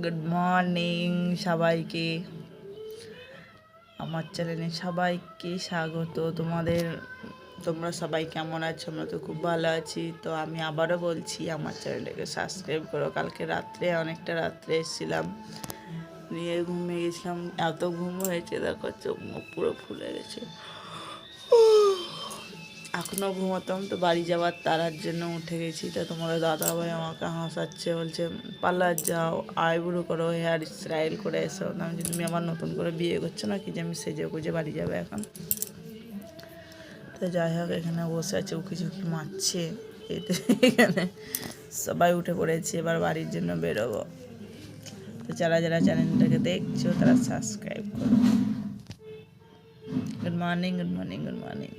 Good morning সবাইকে, আমার চ্যানেলে সবাইকে স্বাগত। তোমরা সবাই কেমন আছো? আমরা তো খুব ভালো আছি। তো আমি আবারও বলছি, আমার চ্যানেলটাকে সাবস্ক্রাইব করো। কালকে অনেকটা রাত্রে এসেছিলাম, নিয়ে ঘুমিয়ে গেছিলাম। এত ঘুম হয়েছে, দেখো চোখ মুখ পুরো ফুলে গেছে। এখনও ঘুমাতাম, তো বাড়ি যাওয়ার তারার জন্য উঠে গেছি। তো তোমাদের দাদাভাই আমাকে হাসাচ্ছে, বলছে পার্লার যাও, আইব্রো করো, হেয়ার স্টাইল করে এসো। আমি যে তুমি আমার নতুন করে বিয়ে করছো না কি, যে আমি সেজে গুজে বাড়ি যাবে এখন। তো যাই হোক, এখানে বসে আছে, উকি ঝুঁকি মারছে। এখানে সবাই উঠে পড়েছে, এবার বাড়ির জন্য বেরোবো। তো যারা যারা চ্যানেলটাকে দেখছো তারা সাবস্ক্রাইব করো। Good morning, good morning, good morning.